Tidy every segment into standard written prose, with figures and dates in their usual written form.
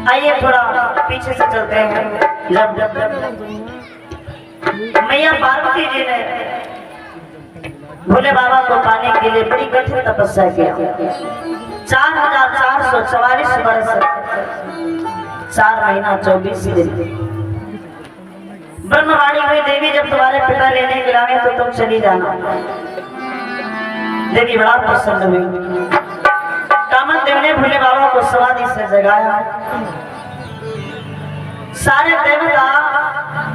आइए थोड़ा पीछे से चलते हैं। जब मैया पार्वती जी ने भोले बाबा को पाने के लिए बड़ी कठिन तपस्या किया। 4444 वर्ष 4 महीना 24 दिन ब्रह्मवाणी हुई, देवी जब तुम्हारे पिता लेने के लाए तो तुम चली जाना। देवी बड़ा प्रसन्न हुई। कामदेव ने भोले बाबा को समाधि से जगाया। सारे देवता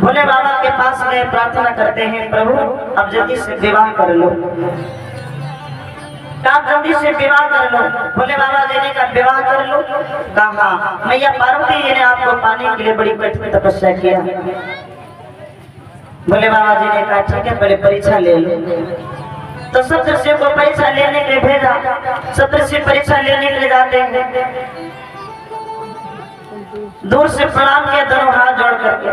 भोले बाबा के पास गए, प्रार्थना करते हैं प्रभु अब जल्दी से विवाह कर लो, आप जल्दी से विवाह कर लो। भोले बाबा जी ने कहा विवाह कर लो। कहा मैया पार्वती जी ने आपको पाने के लिए बड़ी कठिन तपस्या किया। भोले बाबा जी ने कहा ठीक है पहले परीक्षा ले लो। तो सप्तऋषि को परीक्षा लेने के लिए भेजा। सप्तऋषि परीक्षा लेने के लिए जाते हैं, दूर से प्रणाम किया, दोनों हाथ जोड़ करके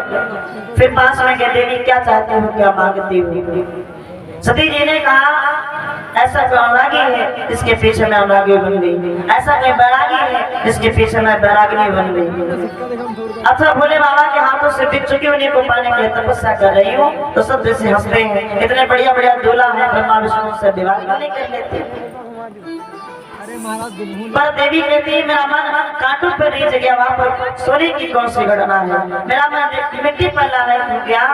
फिर पास में गए, देवी क्या चाहती हो, क्या मांगती हो? सती जी ने कहा ऐसा कोई अनुरागी है जिसके पीछे मैं अनुरागी बन गई, ऐसा कोई बैरागी है जिसके पीछे मैं बैरागिनी बन गई, अथवा भोले बाबा के हाथों से बिक चुकी उन्हीं को पाने के लिए तपस्या कर रही हूँ। तो सब जैसे हंसते हैं, इतने बढ़िया बढ़िया दूल्हा है, ब्रह्मा विष्णु से विवाह नहीं कर लेते। पर देवी कहती है मेरा मन कांटों पर नहीं जगह, वहाँ पर सोने की कौन सी गणना है? मेरा मन मिट्टी पर लाना है क्या?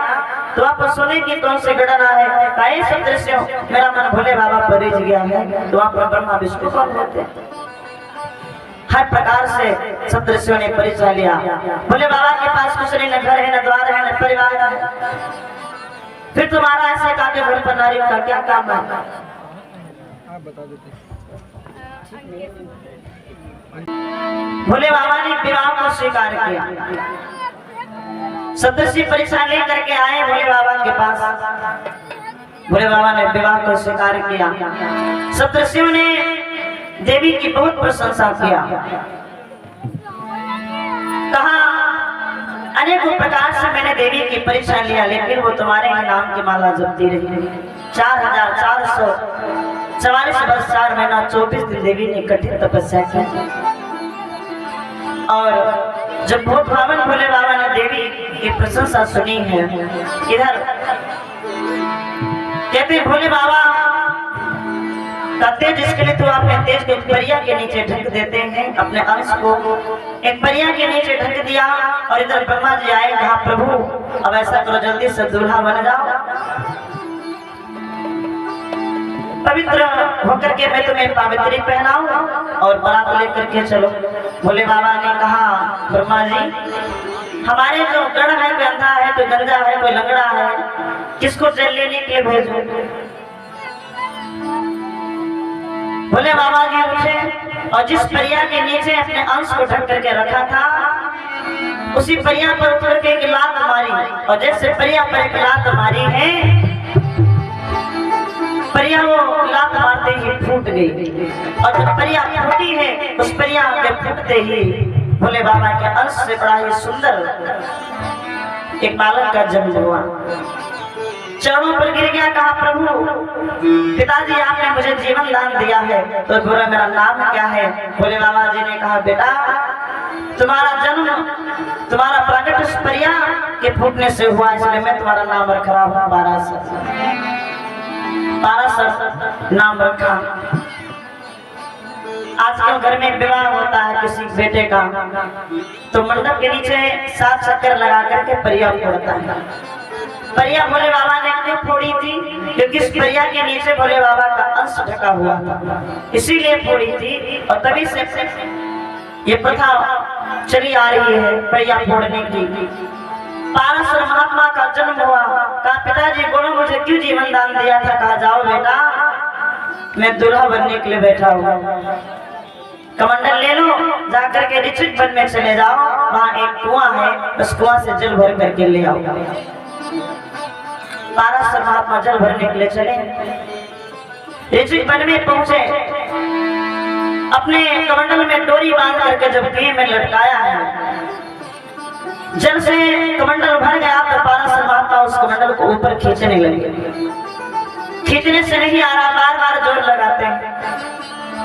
तो वहाँ पर सोने की कौन सी गणना है? कई सदृश्यों मेरा मन भोले बाबा पर रिझ गया है, तो वहाँ पर ब्रह्मा विष्णु कौन होते? हर प्रकार से सदृश्यों ने परीक्षा लिया। भोले बाबा के पास कुछ नहीं, न घर है, न द्वार है, न परिवार है। फिर तुम्हारा ऐसे काके घर पर नारी का क्या काम है? आप बता देते। भोले बाबा ने विवाह को स्वीकार किया। सप्तऋषि परीक्षा लेकर के आए भोले बाबा के पास। भोले बाबा ने विवाह को स्वीकार किया। सप्तऋषियों ने देवी की बहुत प्रशंसा किया। कहा अनेकों प्रकार से मैंने देवी की परीक्षा लिया, लेकिन वो तुम्हारे ही नाम की माला जपती रही। 4444 वर्ष 4 महीना 24 दिन देवी ने कठिन तपस्या की। और जब बहुत भावन भोले बाबा ने देवी की प्रशंसा सुनी है, इधर कहते भोले बाबा का तेज इसके लिए तो अपने तेज को परिया के नीचे ढक देते हैं, अपने अंश को एक परिया के नीचे ढक दिया। और इधर ब्रह्मा जी आए, कहा प्रभु अब ऐसा करो जल्दी से दूल्हा बन जाओ, पवित्र होकर के मैं तुम्हें पावित्री पहनाऊं और बारात लेकर के चलो। भोले बाबा ने कहा ब्रह्मा जी हमारे जो गण है, कोई अंधा है, कोई गंजा है, कोई लंगड़ा है, किसको जल लेने के लिए भेजूं? भोले बाबा जी उठे और जिस परिया के नीचे अपने अंश को ढक करके रखा था उसी परिया पर उतर के एक लात मारी। और जैसे परिया पर एक लात मारी है, परिया वो लात मारते ही फूट गई। और जब परिया फूटी है, उस परिया के फूटते ही भोले बाबा के अंश से बड़ा ही सुंदर एक बालक का जन्म हुआ। चरणों पर गिर गया, कहा प्रभु पिताजी आपने मुझे जीवन दान दिया है, तो बोला मेरा नाम क्या है? भोले बाबा जी ने कहा बेटा तुम्हारा जन्म, तुम्हारा प्रकट उस परिया के फूटने से हुआ, इसलिए मैं तुम्हारा नाम रख रहा हूँ पाराशर। पाराशर नाम रखा। आजकल घर में विवाह होता है किसी बेटे का, तो मंडप के नीचे 7 चक्कर लगा करके परिया फोड़ता है। परिया भोले बाबा ने क्यों फोड़ी थी? क्योंकि इस परिया के नीचे भोले बाबा का अंश ढका हुआ था, इसीलिए फोड़ी थी। और तभी से ये प्रथा चली आ रही है परिया फोड़ने की। पाराशर महात्मा का जन्म हुआ। कहा पिताजी बोलो मुझे क्यों जीवन दान दिया था? कहा जाओ बेटा मैं दूल्हा बनने के लिए बैठा हूँ, कमंडल ले लो, जाकर के ऋषिक वन में चले जाओ, वहाँ एक कुआं है, उस कुआं से जल भर करके ले आओ। पाराशर महात्मा जल भरने के लिए चले, ऋषिक वन में पहुंचे, अपने कमंडल में डोरी बांध करके जब कुएं में लटकाया है, जल से कमंडल भर गया तो पाराशर महात्मा उस कमंडल को ऊपर खींचने लगे। खींचने से नहीं आ रहा, बार बार जोर लगाते हैं।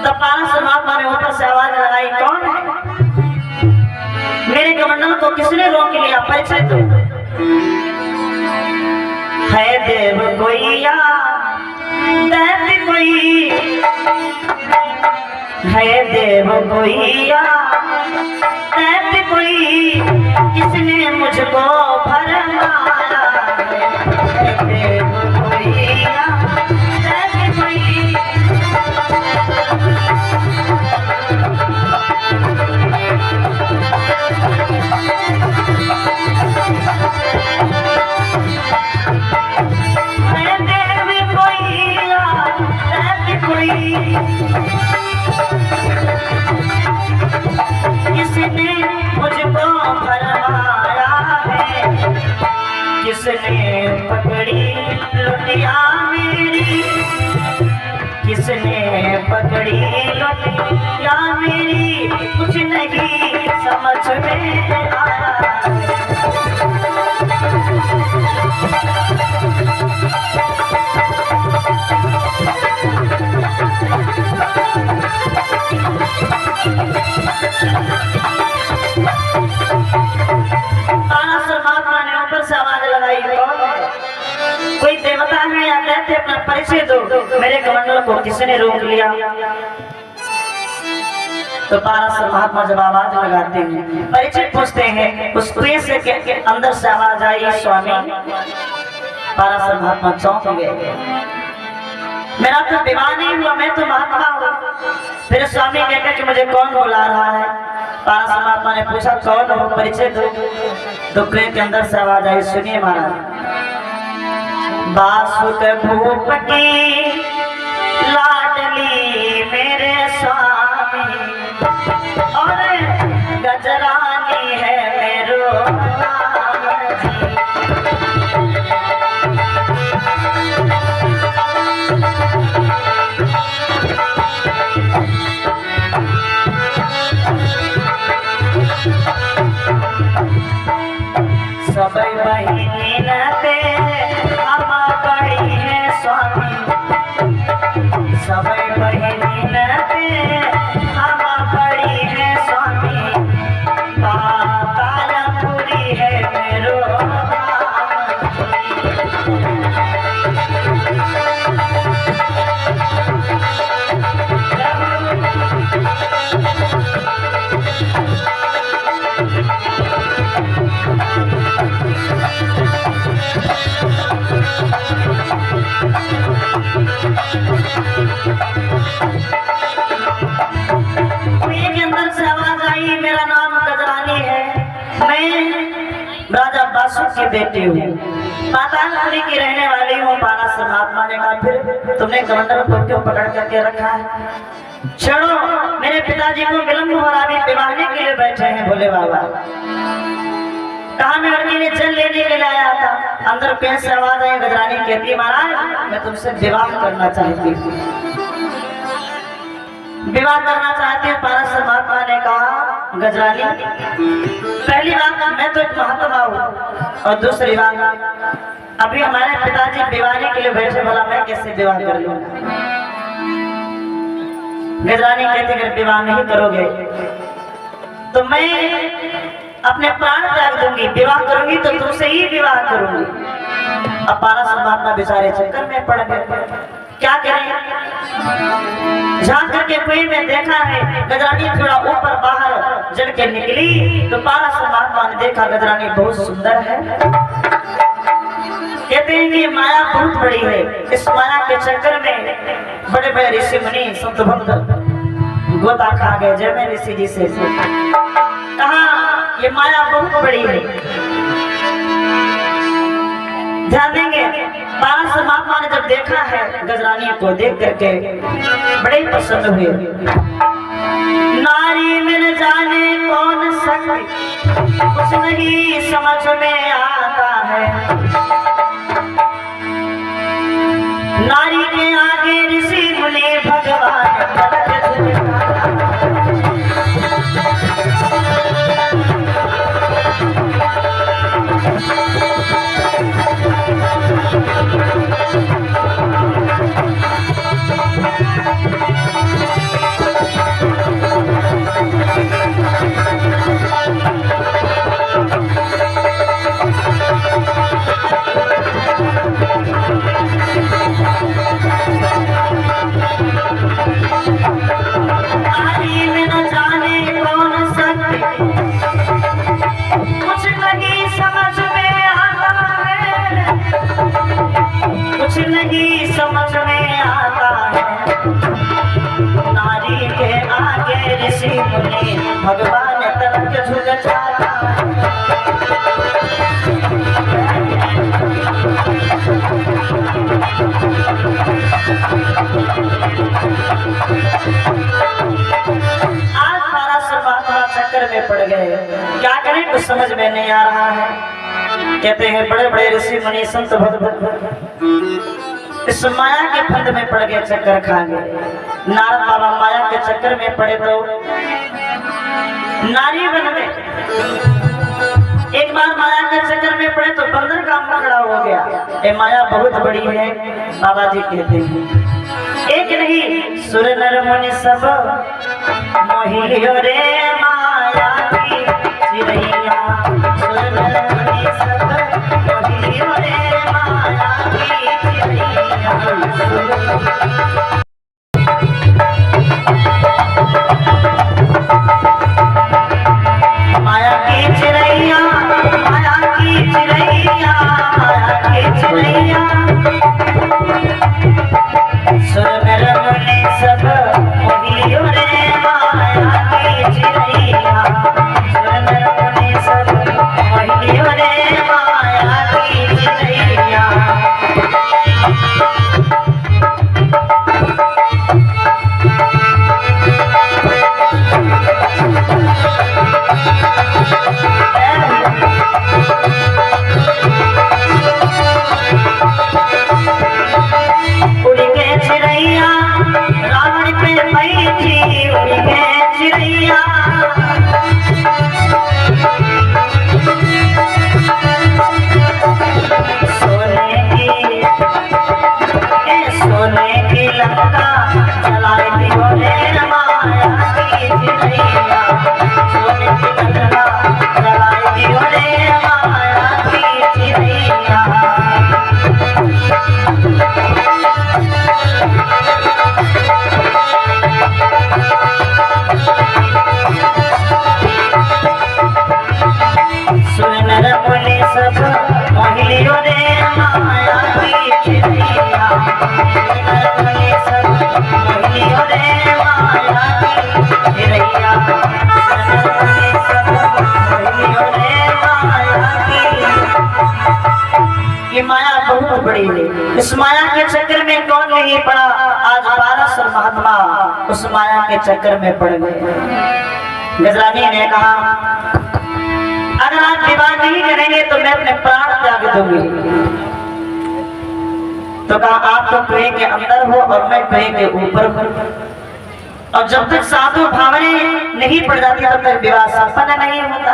तब पाराशर महात्मा ने ऊपर से आवाज लगाई, कौन है? परिचय दो। है देव कोई या दैत्य कोई, है देव कोई या दैत्य कोई, किसने मुझको भरमाया है देव कोई या दैत्य कोई। किसने मुझको भरमाया है, किसने पकड़ी लुटिया मेरी, किसने पकड़ी लुटिया मेरी, कुछ नहीं समझ में आया। परमात्मा ने ऊपर से आवाज लगाई, कौन है? कोई देवता है या दैत्य? अपना परिचय दो। मेरे कमंडल को किसने रोक लिया? तो पाराशर महात्मा जब आवाज लगाते हैं, परिचय पूछते हैं, उस कुएं से के अंदर से आवाज आई, स्वामी। पाराशर महात्मा चौंक गए, मेरा तो विवाह नहीं हुआ, मैं तो महात्मा हूँ। फिर स्वामी कहते कि मुझे कौन बुला रहा है? पाराशर महात्मा ने पूछा, कौन हो, परिचय दो। तो कुएं के अंदर से आवाज आई, सुनिए महाराज। बासुक भूप की लाडली मेरे स्वामी, और गजरानी है मेरो नाम जी। सब बहिनी नते हम बड़ी है स्वामी, सब बहिनी नते हम बड़ी है स्वामी, कालपुरी है मेरो राजा बासुक की बेटी हूँ, पातालपुरी की रहने वाली हूँ। पाराशर महात्मा ने कहा, फिर तुमने कमंडल को क्यों पकड़ करके रखा है? छोड़ो, मेरे पिताजी को विलंब हो रहा, विवाहने के लिए बैठे हैं भोले बाबा। कहा मैं लड़की ने जल लेने के लिए आया था। अंदर पेड़ से आवाज आई, गजरानी कहती है, महाराज मैं तुमसे विवाह करना चाहती हूँ, विवाह करना चाहती हूँ। पाराशर महात्मा ने कहा, गजरानी पहली बात मैं तो एक महात्मा हूँ, और दूसरी बात अभी हमारे पिताजी विवाह के लिए बैठे, भला मैं कैसे विवाह कर लूँ? गजरानी कहती, अगर विवाह नहीं करोगे तो मैं अपने प्राण त्याग दूंगी, विवाह करूंगी तो तुमसे ही विवाह करूंगी। अब पाराशर महात्मा बेचारे चक्कर में पड़ गए, क्या करें? झांक करके कुएं में देखा है, गजरानी थोड़ा ऊपर बाहर जल के निकली, तो पाराशर महात्मा ने देखा गजरानी बहुत सुंदर है। कहते हैं कि माया बहुत बड़ी है, इस माया के चक्कर में बड़े बड़े ऋषि मुनि संत भक्त गोता खा गए। जय मैं ऋषि जी से कहा, ये माया बहुत बड़ी है, ध्यान देंगे। पाराशर महात्मा ने जब देखा है गजरानी को, देख करके बड़े ही प्रसन्न हुए। नारी मिल जाने कौन सके, कुछ नहीं समझ में आता है, नारी के आगे ऋषि मुनि भगवान भगवान तलक झुक जाता। आज 1200 महात्मा चक्कर में पड़ गए, क्या करें कुछ समझ में नहीं आ रहा है। कहते हैं बड़े बड़े ऋषि मुनि संत भक्त इस माया के फंद में पड़ गए, चक्कर खा गए। नारद बाबा माया के चक्कर में पड़े तो नारी बन गए। एक बार माया के चक्कर में पड़े तो बंदर का मुंह खड़ा हो गया। ये माया बहुत बड़ी है, बाबा जी कहते हैं। एक नहीं सुर नर मुनि सब मोहि लियो रे माया की चिरैया। सुर नर मुनि सब मोहि लियो रे माया की चिरैया। माया की चिरैया, माया की चिरैया, माया की चिरैया। सुर नर मुनि सब मोहि लियो रे माया की चिरैया। सुर नर मुनि सब मोहि लियो रे माया की चिरैया। उड़ के चिरैया रावण पे बैठी, उड़ के चिरैया। सोने की लंका जलाई दियो रे माया की चिरैया। सोने की लंका जलाई दियो रे माया की चिरैया। सुर नर मुनि सब मोहि लियो रे माया की चिरैया। सुर नर मुनि सब मोहि लियो रे माया की चिरैया। सुर नर मुनि सब मोहि लियो रे माया की। ये माया बहुत बड़ी है, इस माया के चक्कर में कौन नहीं पड़ा। आज 1200 महात्मा उस माया के चक्कर में पड़ गए। गजरानी ने कहा अगर आप विवाह नहीं करेंगे तो मैं अपने प्राण त्याग दूंगी। तो कहा आप तो कुएं के अंदर हो और मैं कुएं के ऊपर हूं, और जब तक साधु भावने नहीं पड़ जाती तब तक विवाह संपन्न नहीं होता।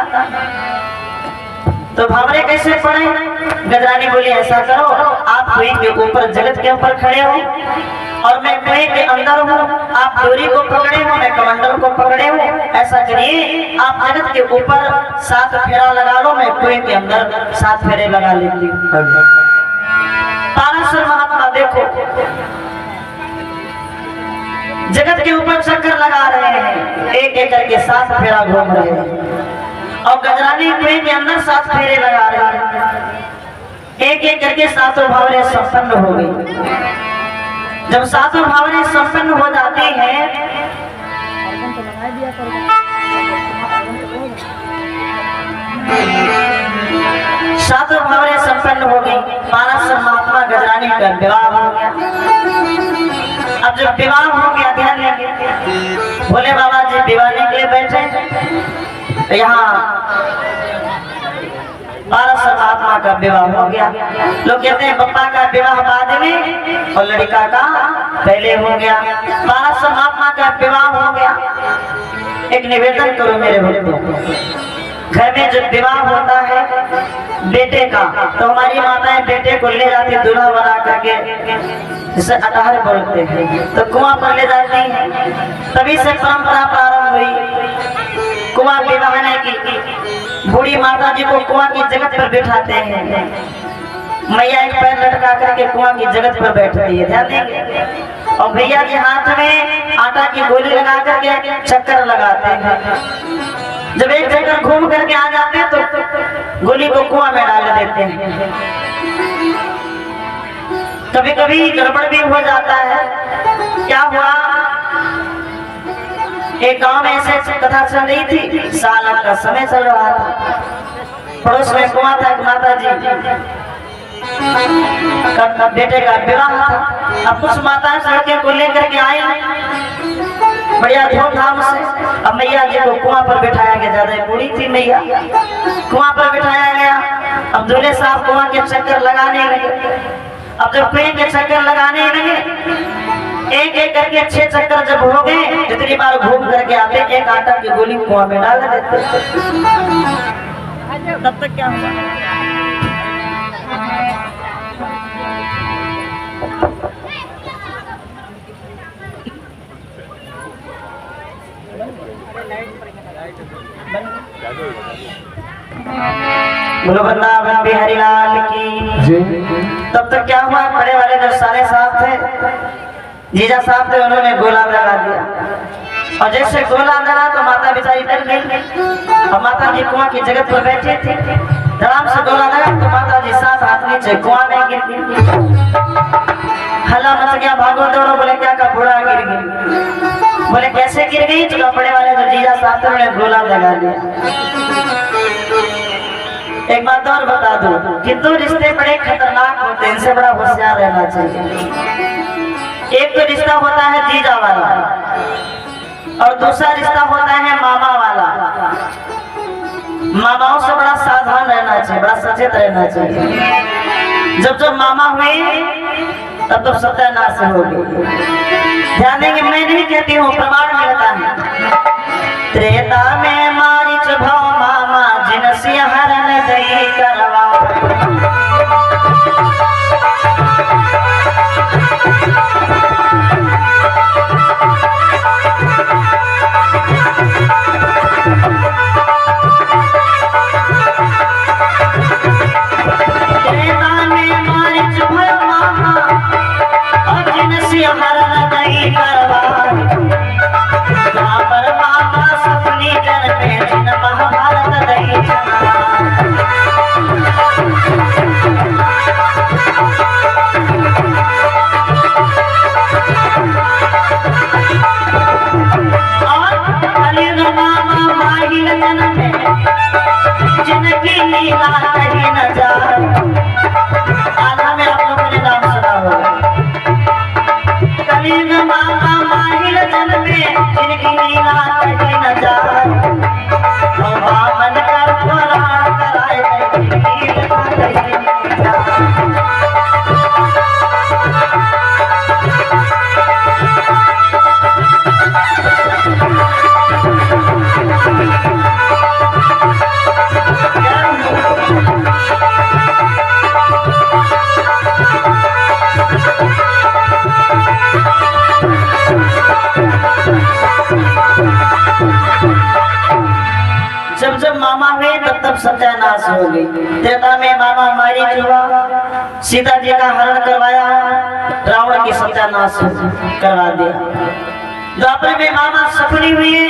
तो भावने कैसे पड़े? गजरानी बोली ऐसा करो, आप कुएं के ऊपर जगत के ऊपर खड़े हो और मैं कुएं के अंदर हूँ। आप डोरी को पकड़े हो, मैं कमंडल को पकड़े हूँ। ऐसा करिए आप जगत के ऊपर 7 फेरा लगा लो, मैं कुएं के अंदर 7 फेरे लगा लेती हूँ। 1200 महात्मा देखो जगत के ऊपर चक्कर लगा रहे हैं, एक एक करके 7 फेरा घूम रहे हैं। और गजरानी कुएं के अंदर 7 फेरे लगा रहे हैं। एक एक करके 7 भावने संपन्न हो गई। जब 7 भावने संपन्न हो जाती हैं सातों भावने संपन्न हो गई। 1200 महात्मा गजरानी का विवाह हो गया। अब जब विवाह हो गया, ध्यान देंगे भोले बाबा जी विवाह के लिए बैठे तो यहाँ 1200 महात्मा का विवाह हो गया। लोग कहते हैं बप्पा का विवाह बाद में और लड़का का पहले हो गया। 1200 महात्मा का विवाह हो गया। एक निवेदन करो मेरे भक्तों, घर में जब विवाह होता है बेटे का तो हमारी माताएं बेटे को ले जाती दूल्हा बना करके, जिसे अटहर बोलते हैं, तो कुआं पर ले जाती हैं। तभी से परंपरा प्रारंभ हुई कुआं विवाहने की। बूढ़ी माता जी को कुआं की जगत पर बिठाते हैं। मैया एक पैर लटका करके कुआं की जगत पर बैठती है, ध्यान देंगे। और भैया जी हाथ में आटा की गोली लगा करके चक्कर लगाते हैं। जब एक चक्कर घूम करके आ जाते हैं तो गोली को कुआं में डाल देते हैं। कभी कभी गड़बड़ भी हो जाता है। क्या हुआ, एक गांव में ऐसे कथा चल रही थी, साल का समय चल रहा था। पड़ोस में कुआं था, माता जी का बेटे का विवाह था। अब कुछ माताएं लड़के को लेकर के आई बढ़िया धूमधाम से। अब मैया जी को कुआं पर बिठाया गया, ज्यादा बूढ़ी थी मैया, कुआं पर बिठाया गया। अब दूल्हे साहब कुआं के चक्कर लगाने लगे। अब जब कुएं के चक्कर लगाने लगे, एक एक करके 6 चक्कर जब हो गए, जितनी बार घूम करके आते एक आटा की गोली कुआं में डाल देते। तब तक क्या हुआ? बोलो वृंदावन बिहारी लाल की जय। तब तक क्या हुआ, बड़े वाले जो साले साहब थे, जीजा साहब थे, उन्होंने गोला लगा दिया। और जैसे गोला लगा तो माता बेचारी डर गई। और माता जी कुआं की जगह पर बैठी थी, आराम से गोला लगा तो माता जी 7 हाथ नीचे कुआं में गिर गई। हल्ला मच गया, भागो दौड़ो। बोले क्या का बूढ़ा गिर गई। बोले कैसे गिर गई? तो बड़े वाले जो जीजा साहब थे उन्होंने गोला लगा दिया। एक बात और बता दो कि 2 रिश्ते बड़े खतरनाक होते हैं, इनसे बड़ा होशियार रहना चाहिए। एक तो रिश्ता होता है जीजा वाला और दूसरा रिश्ता होता है मामा वाला। मामाओं से बड़ा सावधान रहना चाहिए, बड़ा सचेत रहना चाहिए। जब जब मामा हुए तब तो सत्यानाश हो गई। ध्यान देंगे, मैं नहीं कहती हूँ, प्रमाण मिलता है। त्रेता में मारिच भव मामा जिन सिंह हरण दई करवा। त्रेता में मारिच भव मामा और जिन सिंह हरण दई करवा। पर मामा सपनी जन में जिन महाभारत दई चला। जिनकी लीला कहीं न जाए। आधा में आप लोगों ने नाम सुना होगा। कलीन मामा माहिर जन में जिनकी लीला कहीं न जाए। मन कर पुराण कराए लीला कहीं न जाए। जब जब मामा हुए तब तब सत्यानाश हो गई। त्रेता में मामा मारी हुआ, सीता जी का हरण करवाया, रावण की सत्यानाश करवा दिया। द्वापर में मामा सफली हुए,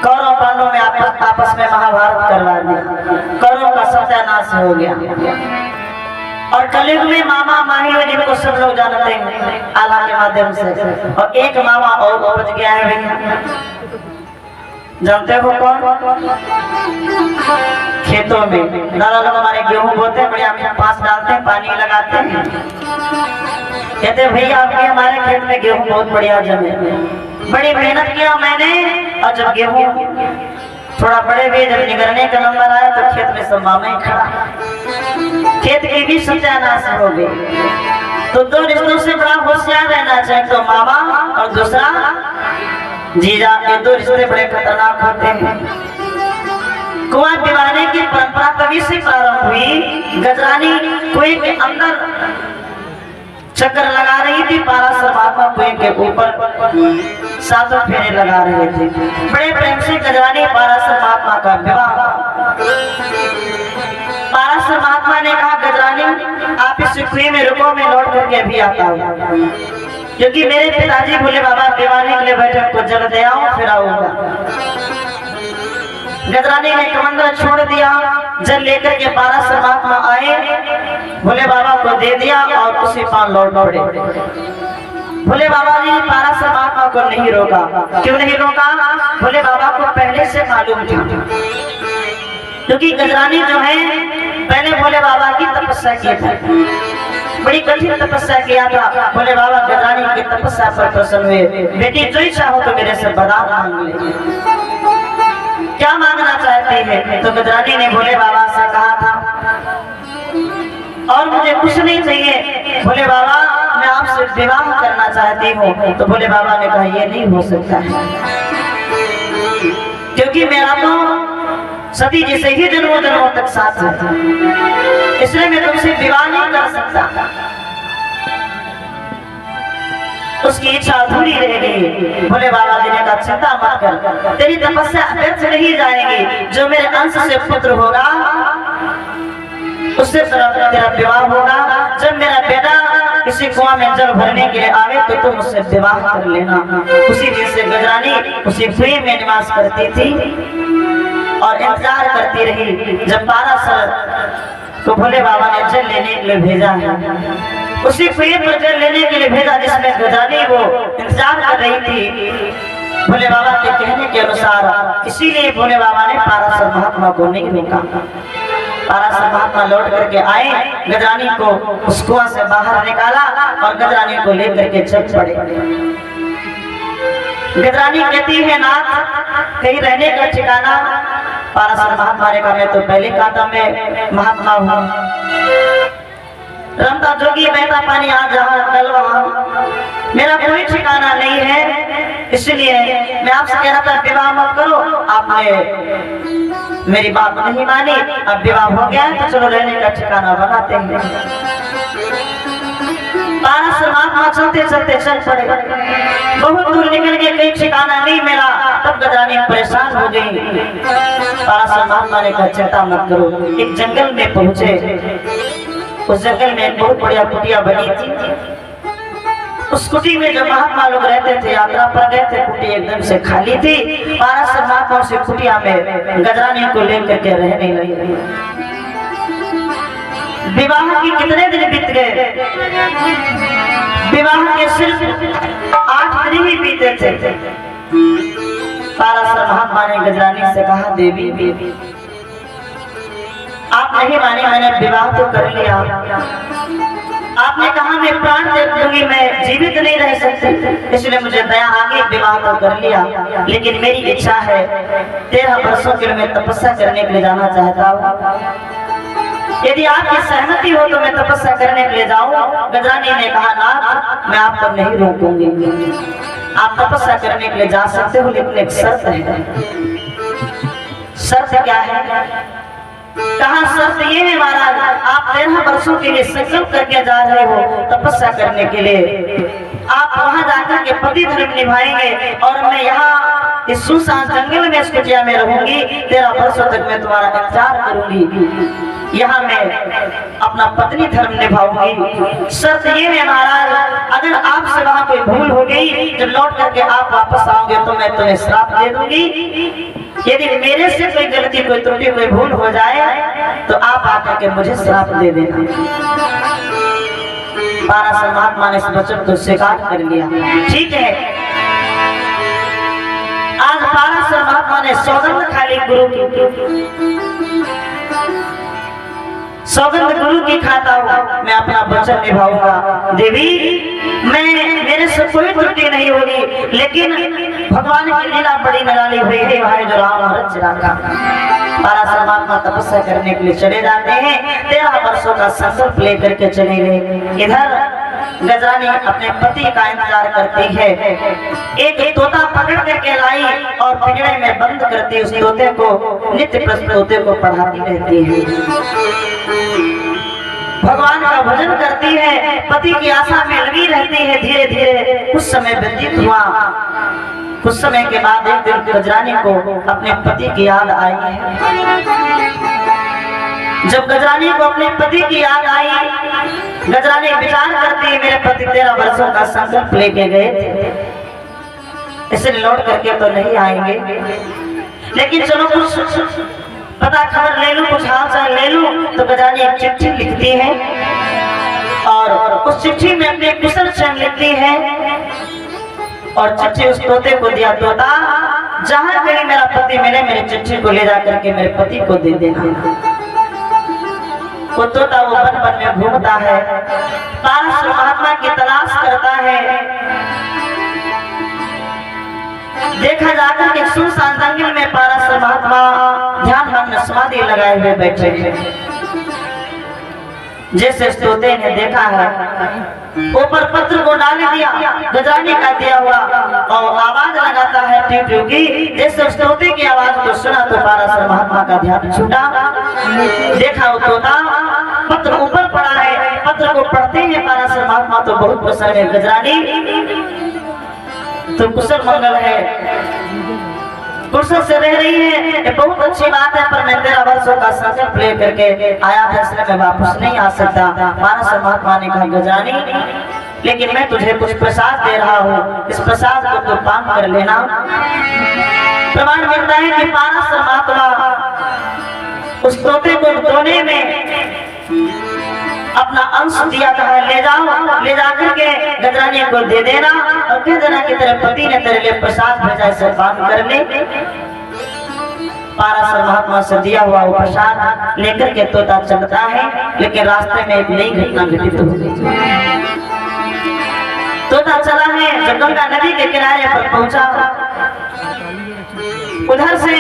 कौरव पांडवों में आपस में महाभारत करवा दिया, कौरव का सत्यानाश हो गया। और कलयुग में मामा माही हुए, जिनको सब लोग जानते हैं आला के माध्यम से। और एक मामा और बच गया है भैया, जानते हो कौन? खेतों में दादा लोग हमारे गेहूं बोते हैं, बढ़िया में पास डालते हैं, पानी लगाते हैं, कहते भैया आपके हमारे खेत में गेहूं बहुत बढ़िया जमे, बड़ी मेहनत किया मैंने। और जब गेहूं थोड़ा बड़े हुए, जब निगरने का नंबर आया तो खेत में सब मामा ही खड़ा, खेत की भी सत्यानाश हो गई। तो 2 रिश्तों से बड़ा होशियार रहना चाहिए, तो मामा और दूसरा जीजा। ये 2 रिश्ते बड़े खतरनाक होते हैं। कुआं पिलाने की परंपरा तभी से प्रारंभ हुई। गजरानी कुएं के अंदर चक्कर लगा रही थी, पाराशर महात्मा कुएं के ऊपर 7 फेरे लगा रहे थे। बड़े प्रेम से गजरानी पाराशर महात्मा का विवाह। पाराशर महात्मा ने कहा गजरानी आप इस कुएं में रुको, मैं लौट करके अभी आता हूँ, क्योंकि मेरे पिताजी भोले बाबा दीवाने के लिए बैठे, को जल दे आओ फिर आऊंगा। गजरानी ने कमंडल छोड़ दिया, जल लेकर के पाराशर महात्मा आए, भोले बाबा को दे दिया और उसी पान लौट पड़े। भोले बाबा जी पाराशर महात्मा को नहीं रोका। क्यों नहीं रोका? भोले बाबा को पहले से मालूम था, क्योंकि गजरानी जो है पहले भोले बाबा की तपस्या किया था, बड़ी कठिन तपस्या किया था। भोले बाबा गजरानी की तपस्या पर प्रसन्न हुए। बेटी जो इच्छा हो तो मेरे से वरदान मांग ले, क्या मांगना चाहती है? तो गजरानी ने भोले बाबा से कहा था और मुझे कुछ नहीं चाहिए भोले बाबा, मैं आपसे विवाह करना चाहती हूँ। तो भोले बाबा ने कहा ये नहीं हो सकता है, क्योंकि मेरा तो सती जी से ही जन्मों जन्मों तक साथ है, इसलिए मैं तुमसे विवाह नहीं कर सकता। उसकी इच्छा अधूरी रह गई। भोले बाबा जी ने कहा चिंता मत कर, तेरी तपस्या व्यर्थ नहीं जाएगी। जो मेरे अंश से पुत्र होगा उससे तेरा विवाह होगा। जब मेरा बेटा किसी कुआं में जल भरने के लिए आवे तो तुम उससे विवाह कर लेना। उसी दिन से गजरानी उसी कुएं में निवास करती थी और इंतजार करती रही। जब पाराशर को भोले बाबा ने जल लेने के लिए भेजा है, उसी कुएं पर जल लेने के लिए भेजा जिसमें गजरानी वो इंतजार कर रही थी भोले बाबा के कहने के अनुसार। इसीलिए भोले बाबा ने पाराशर महात्मा को नहीं रोका। पाराशर महात्मा लौट करके आए, गजरानी को उस कुआं से बाहर निकाला और गजरानी को लेकर के चल पड़े। गजरानी कहती है नाथ कहीं रहने का ठिकाना। पाराशर महात्मा ने कहा मैं तो पहले कहा था मैं महात्मा हूँ, रमता जोगी बहता पानी आ जहाँ कल वहाँ, मेरा कोई ठिकाना नहीं है। इसलिए मैं आपसे कह रहा था विवाह मत करो, आपने मेरी बात नहीं मानी। अब विवाह हो गया तो चलो रहने का ठिकाना बनाते हैं। पाराशर महात्मा चलते चलते चल पड़े, बहुत दूर निकल के कहीं ठिकाना नहीं मिला। तब गजरानी परेशान हो गई। पाराशर महात्मा ने कहा चिंता मत करो। एक जंगल में पहुंचे, उस जंगल में एक बहुत बढ़िया कुटिया बनी थी। उस कुटी में जो महात्मा लोग रहते थे, यात्रा पर गए थे, कुटी एकदम से खाली थी। पाराशर महात्मा उस कुटिया में गजरानी को लेकर के रहने लगे। विवाह की कितने दिन बीत गए? विवाह के सिर्फ 8 दिन ही बीते थे। पाराशर महात्मा ने गजरानी से कहा देवी आप नहीं माने, मैंने विवाह तो कर लिया। आपने कहा मैं प्राण दे दूंगी, मैं जीवित नहीं रह सकती, इसलिए मुझे दया आ गई, विवाह तो कर लिया। लेकिन मेरी इच्छा है 13 वर्षों के लिए मैं तपस्या करने के लिए जाना चाहता हूँ। यदि आपकी सहमति हो तो मैं तपस्या करने के लिए जाऊँ। गजरानी ने कहा नाथ मैं आपको नहीं रोकूंगी, आप तपस्या करने के लिए जा सकते हो, लेकिन एक शर्त है। शर्त क्या है? कहा शर्त ये है महाराज, आप 13 वर्षों के लिए संकल्प करके जा रहे हो तपस्या करने के लिए। आप वहां जाकर के पति धर्म निभाएंगे और मैं यहाँ इस सुनसान जंगल में इस कुटिया में रहूंगी। 13 वर्षों तक मैं तुम्हारा इंतजार करूंगी, यहाँ मैं अपना पत्नी धर्म निभाऊंगी। शर्त ये है महाराज, अगर आपसे वहाँ कोई भूल हो गई, जब लौट करके आप वापस आओगे तो मैं तुम्हें श्राप दे दूंगी। यदि मेरे से कोई गलती, कोई त्रुटि, कोई भूल हो जाए तो आप आकर के मुझे श्राप दे देना। पाराशर महात्मा ने इस वचन को स्वीकार कर लिया। ठीक है, आज पाराशर महात्मा ने सौगंध खाली गुरु की, सौगंध गुरु की खाता हूँ, मैं अपना वचन निभाऊंगा। देवी मेरे से कोई त्रुटि नहीं होगी, लेकिन भगवान की लीला बड़ी निराली हुई है, हमारे जो राम और का। पाराशर महात्मा तपस्या करने के लिए चले जाते हैं। 13 वर्षों का संकल्प लेकर के चले गए। इधर गजरानी अपने पति का इंतजार करती है। एक तोता पकड़ करके लाई और पिंजरे में बंद करती उस तोते को, नित्य प्रति तोते को पढ़ाती रहती है, भगवान का भजन करती है, पति की आशा में लगी रहती है। धीरे धीरे कुछ समय व्यतीत हुआ। कुछ समय के बाद एक दिन गजरानी को अपने पति की याद आई है। जब गजरानी को अपने पति की याद आई, गजरानी विचार करती है मेरे पति 13 वर्षों का संकल्प लेके गए थे, इसलिए लौट करके तो नहीं आएंगे, लेकिन चलो कुछ पता खबर ले लूं, कुछ हाल चाल ले लूं। तो गजरानी एक चिट्ठी लिखती है और उस चिट्ठी में अपने कुशल क्षण लिखती है और चिट्ठी उस तोते को दिया, तोता जहां कहीं मेरा पति मिले मेरे चिट्ठी को ले जा करके मेरे पति को दे देना। वो तोता वो वन वन में घूमता है, पारस महात्मा की तलाश करता है। देखा जाकर के सुनसान जंगल में पारस महात्मा ध्यान मग्न समाधि लगाए हुए बैठे हैं। जैसे तोते ने देखा है ऊपर पत्र को डाल दिया, गजरानी का दिया हुआ और आवाज लगाता है टिप टिप की। जैसे उस तोते की आवाज को सुना तो पारस महात्मा का ध्यान छूटा। देखा वो तोता पत्र ऊपर पड़ा है, पत्र को पढ़ते हैं पारस महात्मा तो बहुत प्रसन्न है। गजरानी तो कुशल मंगल है, कुशल से रह रही है, ये बहुत अच्छी बात है, पर मैं 13 वर्षों का संकल्प ले करके आया फैसले में वापस नहीं आ सकता। पारस महात्मा ने कहा गजरानी लेकिन मैं तुझे कुछ प्रसाद दे रहा हूँ, इस प्रसाद को तू पान कर लेना। प्रमाण मिलता है कि पारस महात्मा उस तोते को दोने में अपना अंश दिया था, ले जाओ, ले जाकर के गजरानी को दे देना और कह देना कि तेरे पति ने तेरे लिए प्रसाद भेजा, इसे पान कर ले। पारस महात्मा से दिया हुआ वो प्रसाद लेकर के तोता चलता है, लेकिन रास्ते में एक नई घटना घटित हो गई। तोता चला है, जब गंगा नदी के किनारे पर पहुंचा, उधर से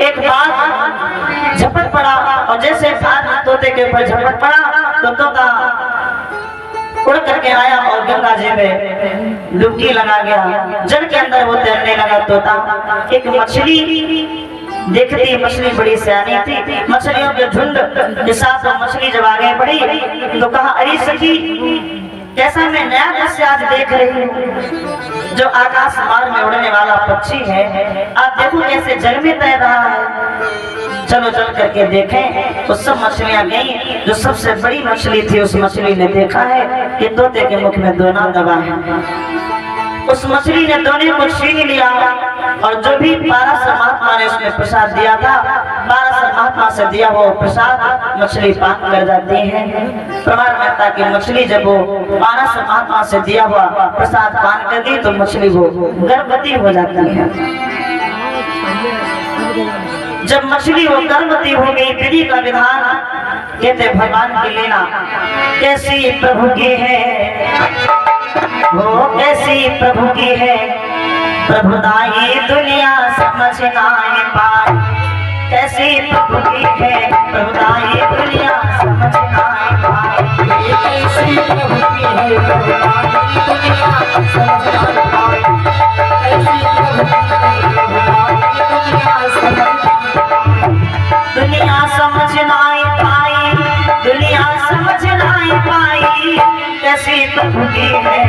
एक बाघ झपट पड़ा और जैसे बाघ तोते के ऊपर झपट पड़ा तो तोता उड़ करके आया और गंगा जी में डुबकी लगा गया। जल के अंदर वो तैरने लगा तोता। एक मछली देखती, मछली बड़ी सियानी थी, मछलियों के झुंड के साथ वो मछली जब आगे बढ़ी तो कहा अरे सखी कैसा मैं नया दृश्य आज देख रही हूँ। जो आकाश मार्ग में उड़ने वाला पक्षी है आप देखो कैसे जल में तैर रहा है। चलो चल करके देखें। वो सब मछलियां गई, जो सबसे बड़ी मछली थी उस मछली ने देखा है कि तोते के मुख में दोना दबा है। उस मछली ने दोने को छीन लिया और जो भी पारस महात्मा ने उसमें प्रसाद दिया था, पारस महात्मा से दिया वो प्रसाद मछली पान कर जाती है। प्रमाण महता की मछली जब वो पारस महात्मा से दिया हुआ प्रसाद पान कर दी तो मछली वो गर्भवती हो जाती है। जब मछली वो गर्भवती हो गई, विधि का विधान कहते भगवान की लीला कैसी प्रभु की है, वो कैसी प्रभु की है, प्रभुदाई दुनिया समझ ना पाए। कैसी प्रभु की है, प्रभुदाई दुनिया समझ ना पाए। कैसी प्रभु की है, प्रभुदाई दुनिया समझ ना पाए। कैसी प्रभु की है, प्रभुदाई दुनिया समझ ना पाए। दुनिया समझ ना पाई, दुनिया समझ ना पाई। कैसी प्रभु की है,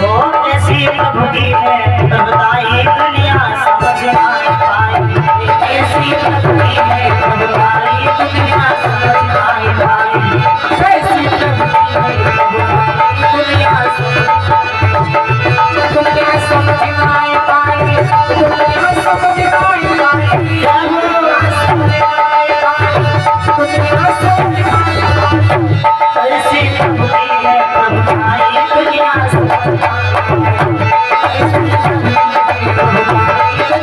वो कैसी प्रभु की है, प्रभुदाई दुनिया समझ ना पाई। कैसी प्रभु की है, प्रभुदाई दुनिया समझ ना पाई। कैसी प्रभु की है, प्रभुदाई दुनिया समझ ना पाई। दुनिया समझ ना पाई,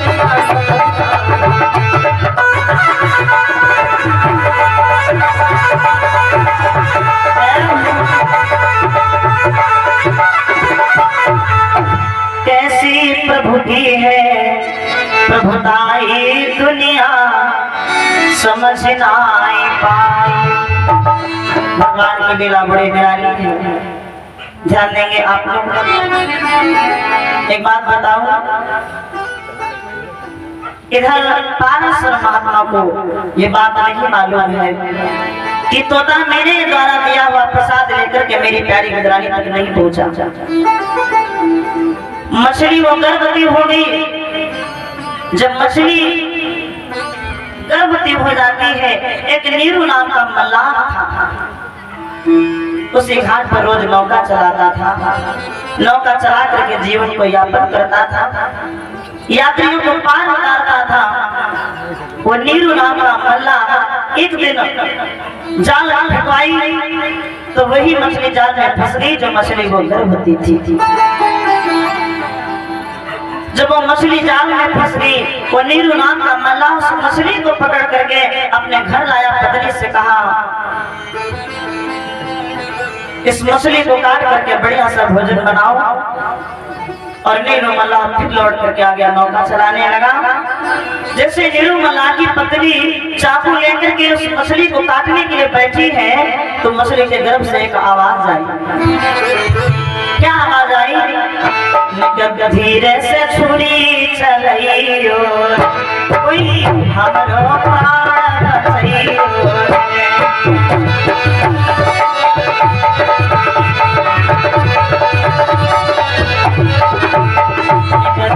दुनिया समझ ना पाई। दुनिया समझ ना पाई। कैसी प्रभु की है, प्रभुदाई दुनिया समझ ना कैसी प्रभु की है, प्रभुदाई दुनिया समझ ना पाई। भगवान की लीला बड़ी निराली है, ध्यान देंगे आप लोग। एक बात बताऊं, इधर पारस महात्मा को ये बात नहीं मालूम है कि तोता मेरे द्वारा दिया हुआ प्रसाद लेकर के मेरी प्यारी गजरानी तक नहीं पहुंचा। मछली वो गर्भवती हो गई। जब मछली गर्भवती हो जाती है, एक नीरू नाम का मल्लाह था, उसी घाट पर रोज नौका चलाता था। नौका चला करके जीवन को यापन करता था, यात्रियों को पार उतारता था। वो नीरू नाम का मल्ला एक दिन जाल फेंकवाई तो वही मछली जाल में फंस गई जो मछली को गर्भवती थी। जब वो मछली जाल में फंस गई, वो नीरू नाम का मल्ला उस मछली को पकड़ करके अपने घर लाया। पत्नी से कहा इस मछली को काट करके बढ़िया सा भोजन बनाओ। और नीरू मल्ला फिर लौट करके आ गया, नौका चलाने लगा। जैसे नीरू मल्ला की पत्नी चाकू लेकर के उस मछली को काटने के लिए बैठी है तो मछली के गर्भ से एक आवाज आई। क्या आवाज आई? धीरे से छुरी चलइयो कोई हमरो प्राण बचइयो।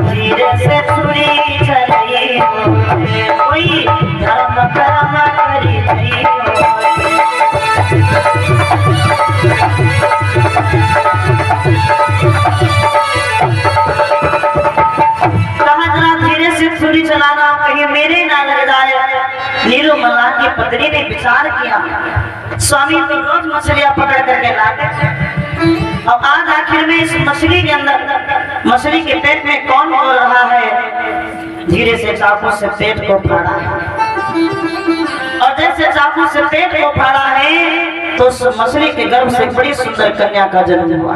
धीरे से छुरी चलइयो कोई धर्म कर्म करियो। छुरी चलाना कहीं मेरे ना लग जाए। नीरू मल्ला की पत्नी ने विचार किया, स्वामी तो रोज मछलियां पकड़ करके लाते, अब आज आखिर में इस मछली के अंदर, मछली के पेट में कौन बोल रहा है? धीरे से चाकू से पेट को फाड़ा है और जैसे चाकू से पेट को फाड़ा है तो उस मछली के गर्भ से बड़ी सुंदर कन्या का जन्म हुआ।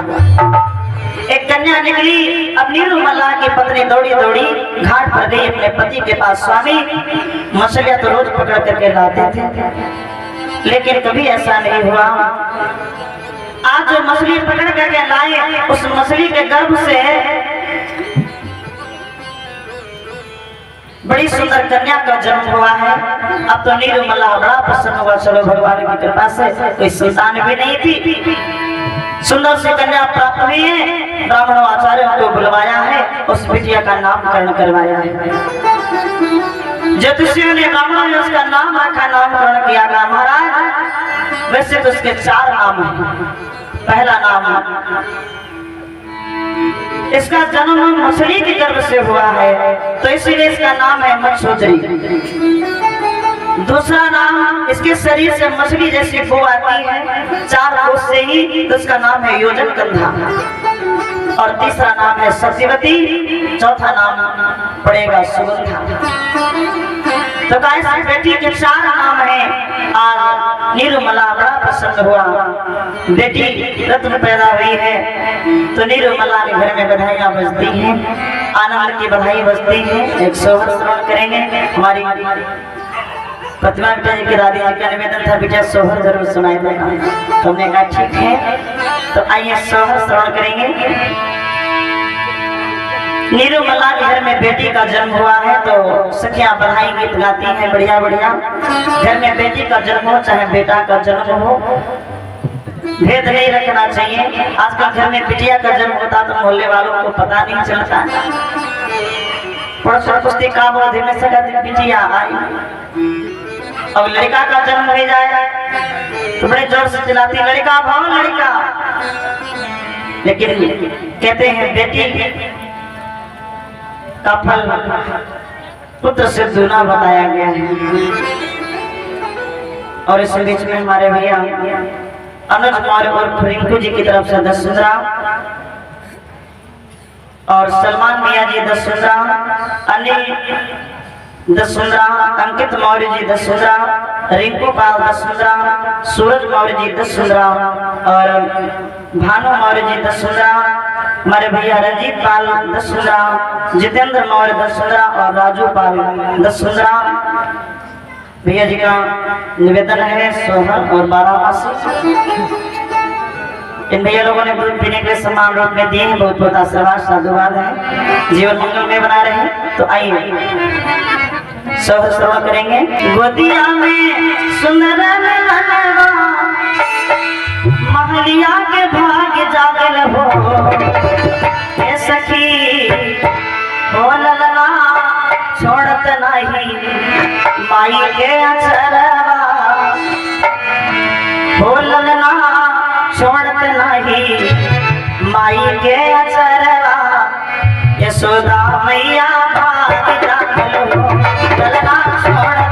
एक कन्या निकली। अब नीरू मल्ला की पत्नी दौड़ी दौड़ी घाट पर गई अपने पति के पास। स्वामी मछलियां तो रोज पकड़ करके लाते थे लेकिन कभी ऐसा नहीं हुआ। आज जो मछली पकड़ करके लाए उस मछली के गर्भ से बड़ी सुंदर कन्या का जन्म हुआ है। अब तो नीरू मल्ला बड़ा प्रसन्न हुआ, चलो भगवान की कृपा से कोई संतान भी नहीं थी, सुंदर से कन्या प्राप्त हुई है। ब्राह्मणों आचार्यों को बुलवाया है, उस बिटिया का नामकरण करवाया है। ज्योतिषियों ने ब्राह्मणों ने उसका नाम रखा, नामकरण किया गया। महाराज वैसे तो उसके 4 नाम हैं। पहला नाम इसका जन्म मछली के गर्भ से हुआ है तो इसीलिए इसका नाम है मत्स्योदरी। दूसरा नाम इसके शरीर से मछली जैसी बू आती है 4 कोस से ही तो उसका नाम है योजन कंधा। और तीसरा नाम है सत्यवती, चौथा नाम पड़ेगा सुगंधा। तो गाइस बेटी के 4 नाम हैं। आज नीरू मल्ला बड़ा प्रसन्न हुआ, बेटी रत्न पैदा हुई है। तो नीरू मल्ला के घर में बधाइयां बजती हैं, आनंद की बधाई बजती है। एक सोहर श्रवण करेंगे। हमारी प्रतिमा बेटा जी की दादी जी का निवेदन था बेटा सोहर जरूर सुनाई देगा। तो हमने कहा ठीक है, तो आइए सोहर श्रवण करेंगे। नीरू मल्ला के घर में बेटी का जन्म हुआ है तो सखियां बधाई गीत गाती हैं बढ़िया बढ़िया। घर में बेटी का जन्म हो चाहे बेटा का जन्म हो, भेद नहीं रखना चाहिए। आजकल घर में बिटिया का जन्म होता तो मोहल्ले वालों को पता नहीं चलता। पड़ोस पुस्ती का बोधि में सगा बिटिया आई। अब लड़का का जन्म हो जाए तो बड़े जोर से चिल्लाती लड़का भाव लड़का। लेकिन कहते हैं बेटी का फल पुत्र से दूना बताया गया है। और इस बीच में हमारे भैया अनुज कुमार और रिंकू जी की तरफ से 10 सुंदरा और सलमान मियाँ जी 10 सुंदरा, अनिल 10 सुंदरा, अंकित मौर्य जी 10 सुंदरा, रिंकू पाल 10 सुंदरा, सूरज मौर्य जी 10 सुंदरा और भानु मौर्य जी 10 सुंदरा, हमारे भैया रंजीत पाल 10 सुंदरा, जितेंद्र मौर्य 10 सुंदरा और राजू पाल 10 सुंदरा। भैया जी का निवेदन है सोहर और 12 मासी। इन भैया लोगों ने दूध पीने के लिए सम्मान रूप में दिए हैं, बहुत बहुत आशीर्वाद साधुवाद है, जीवन मंगल में बना रहे। तो आइए सोहर श्रवण करेंगे। गोदिया में सुंदर महलिया के भाग्य जागल हो हे सखी हो ललना छोड़त नहीं माई के अचरवा हो ललना छोड़त नहीं माई के अचरवा यशोदा मैया भाग्य जागल हो ललना छोड़त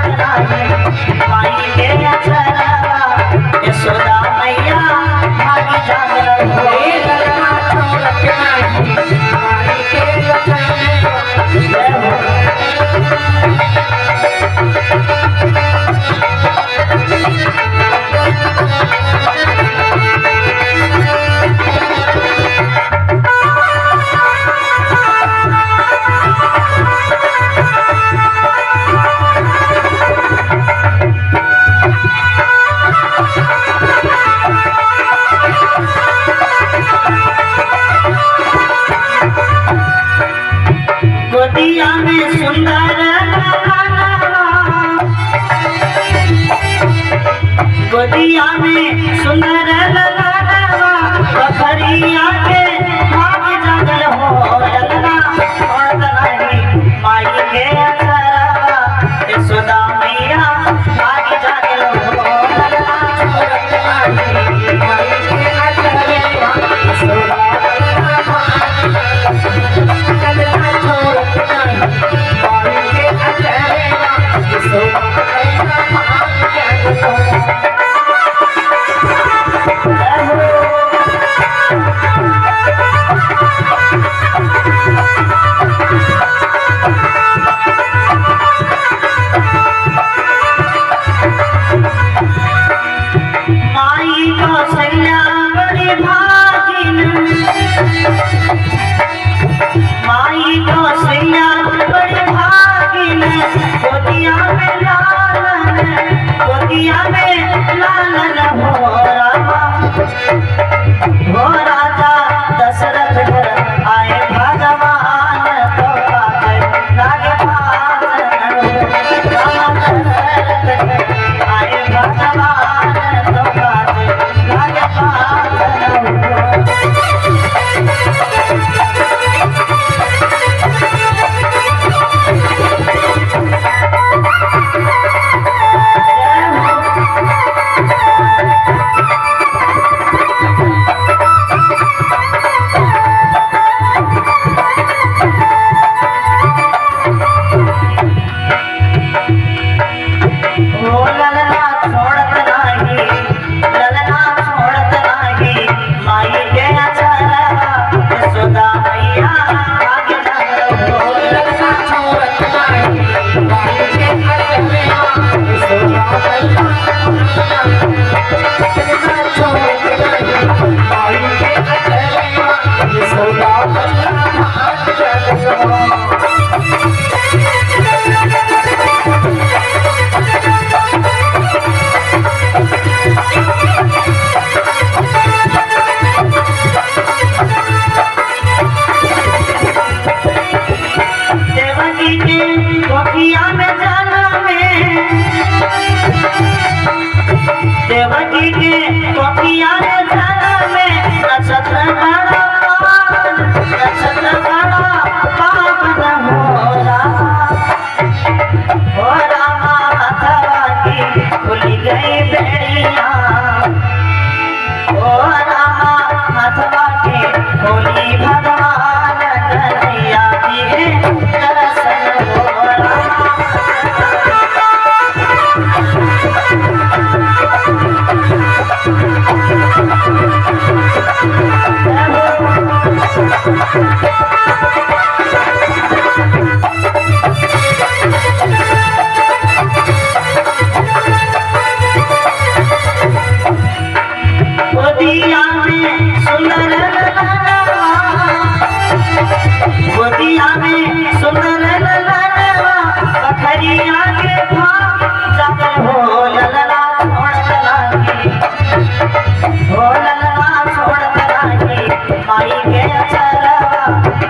गोदिया में सुंदर गोदिया में सुंदर बखरिया के भाग जागल हो ललना छोड़त नहीं माई के अचरवा यशोदा मैया भाग जागल हो ललना छोड़त नहीं माई के अचरवा यशोदा मैया भाग जागल हो ललना छोड़त नहीं माई के अचरवा यशोदा मैया भाग जागल हो हो राजा दशरथ घर आए भगवान तो लागे आए भगवान तो लागे देवकी के कोठिया में जाना में नक्षत्र बड़ा पावन हो रामा हथवा की खुल गई बेड़िया हो रामा हथवा की खोली भगवान कन्हैया दिए दर्शन हो रामा गोदिया में सुंदर बखरिया के भाग जागल हो ललना छोड़त नहीं हो ललना छोड़त नहीं माई के अचरवा